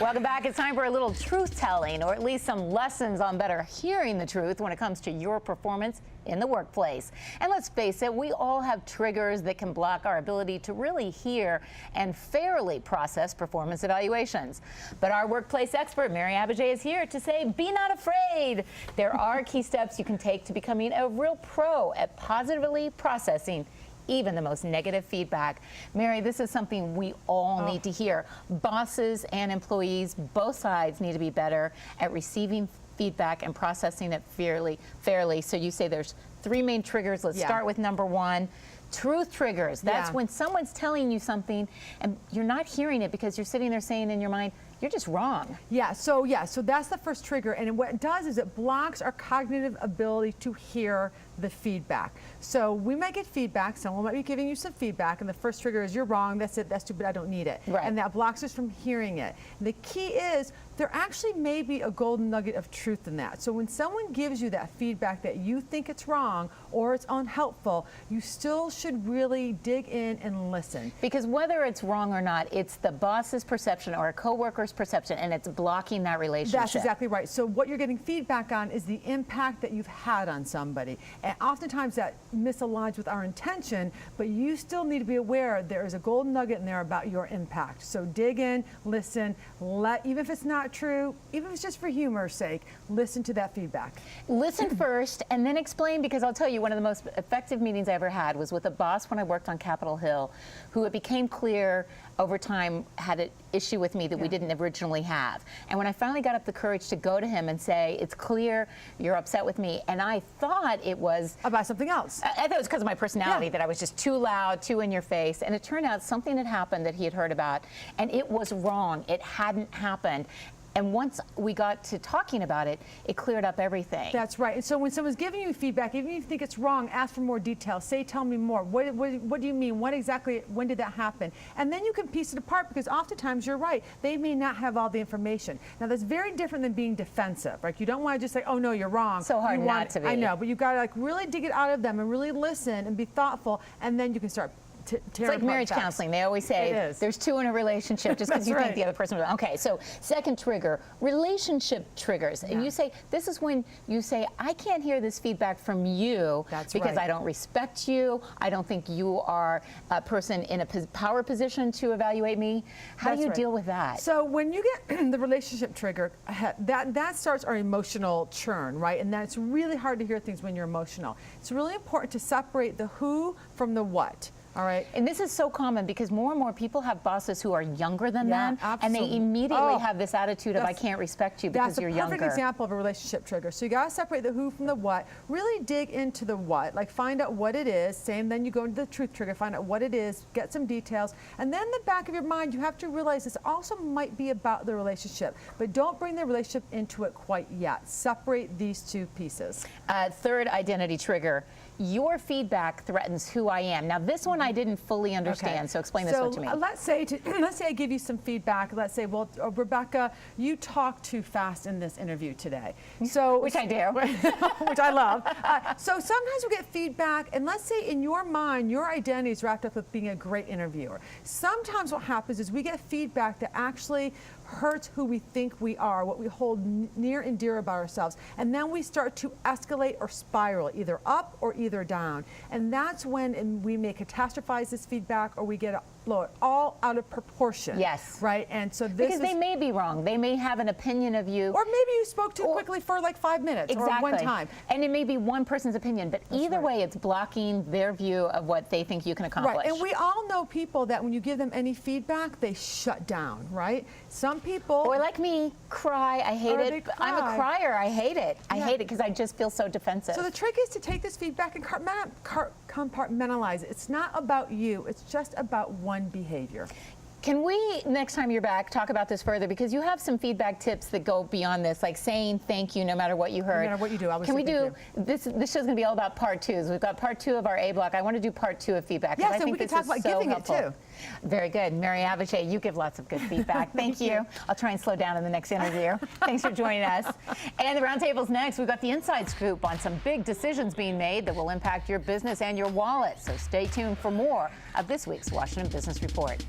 Welcome back. It's time for a little truth telling, or at least some lessons on better hearing the truth when it comes to your performance in the workplace. And let's face it, we all have triggers that can block our ability to really hear and fairly process performance evaluations. But our workplace expert, Mary Abbajay, is here to say, be not afraid. There are key steps you can take to becoming a real pro at positively processing even the most negative feedback. Mary, this is something we all need to hear. Bosses and employees, both sides need to be better at receiving feedback and processing it fairly. So you say there's three main triggers. Let's start with number one. Truth triggers. That's when someone's telling you something and you're not hearing it because you're sitting there saying in your mind, you're just wrong. So that's the first trigger, and what it does is it blocks our cognitive ability to hear the feedback. So we might get feedback, someone might be giving you some feedback, and the first trigger is you're wrong, that's it, that's stupid, I don't need it. Right. And that blocks us from hearing it. And the key is there actually may be a golden nugget of truth in that. So when someone gives you that feedback that you think it's wrong or it's unhelpful, you still should really dig in and listen. Because whether it's wrong or not, it's the boss's perception or a coworker's perception, and it's blocking that relationship. That's exactly right. So what you're getting feedback on is the impact that you've had on somebody. And oftentimes that misaligns with our intention, but you still need to be aware there is a golden nugget in there about your impact. So dig in, listen, even if it's not true, even if it's just for humor's sake, listen to that feedback. Listen first and then explain, because I'll tell you, one of the most effective meetings I ever had was with a boss when I worked on Capitol Hill, who it became clear over time had an issue with me that we didn't originally have. And when I finally got up the courage to go to him and say, it's clear you're upset with me, and I thought it was about something else. I thought it was because of my personality, that I was just too loud, too in your face, and it turned out something had happened that he had heard about, and it was wrong. It hadn't happened. And once we got to talking about it, it cleared up everything. That's right. And so when someone's giving you feedback, even if you think it's wrong, ask for more details. Say, tell me more. What do you mean? What exactly, when did that happen? And then you can piece it apart, because oftentimes you're right. They may not have all the information. Now that's very different than being defensive. Like, you don't want to just say, oh no, you're wrong. So hard not to be. I know, but you've got to like really dig it out of them and really listen and be thoughtful, and then you can start it's like marriage counseling. They always say there's two in a relationship just because you think the other person will. Okay, so second trigger, relationship triggers. And you say, this is when you say, I can't hear this feedback from you because I don't respect you. I don't think you are a person in a power position to evaluate me. How do you deal with that? So when you get the relationship trigger, that starts our emotional churn, right? And that's really hard to hear things when you're emotional. It's really important to separate the who from the what. All right. And this is so common because more and more people have bosses who are younger than them, and they immediately have this attitude of, I can't respect you because you're younger. That's a perfect example of a relationship trigger. So you got to separate the who from the what. Really dig into the what, like find out what it is. Same, then you go into the truth trigger, find out what it is, get some details, and then in the back of your mind, you have to realize this also might be about the relationship, but don't bring the relationship into it quite yet. Separate these two pieces. Third identity trigger. Your feedback threatens who I am. Now, this one I didn't fully understand, so explain this one to me. Let's say I give you some feedback. Let's say, well, Rebecca, you talk too fast in this interview today. So, which I do. Which I love. So sometimes we get feedback, and let's say in your mind, your identity is wrapped up with being a great interviewer. Sometimes what happens is we get feedback that actually hurts who we think we are, what we hold near and dear about ourselves. And then we start to escalate or spiral, either up or either down. And that's when we may catastrophize this feedback, or we get blow it all out of proportion. Yes. Right? And so this because they may be wrong. They may have an opinion of you. Or maybe you spoke too quickly for like 5 minutes or one time. And it may be one person's opinion, but either way, it's blocking their view of what they think you can accomplish. Right. And we all know people that when you give them any feedback, they shut down, right? Some people... Or like me, cry, I hate it. I'm a crier, I hate it. I hate it because I just feel so defensive. So the trick is to take this feedback and compartmentalize it. It's not about you, it's just about one behavior. Can we, next time you're back, talk about this further? Because you have some feedback tips that go beyond this, like saying thank you no matter what you heard. No matter what you do, I would Can we do, this show's going to be all about part twos. We've got part 2 of our A block. I want to do part 2 of feedback. Yes, and we can talk about giving it too. Very good. Mary Abbajay, you give lots of good feedback. Thank you. I'll try and slow down in the next interview. Thanks for joining us. And the roundtable's next. We've got the inside scoop on some big decisions being made that will impact your business and your wallet. So stay tuned for more of this week's Washington Business Report.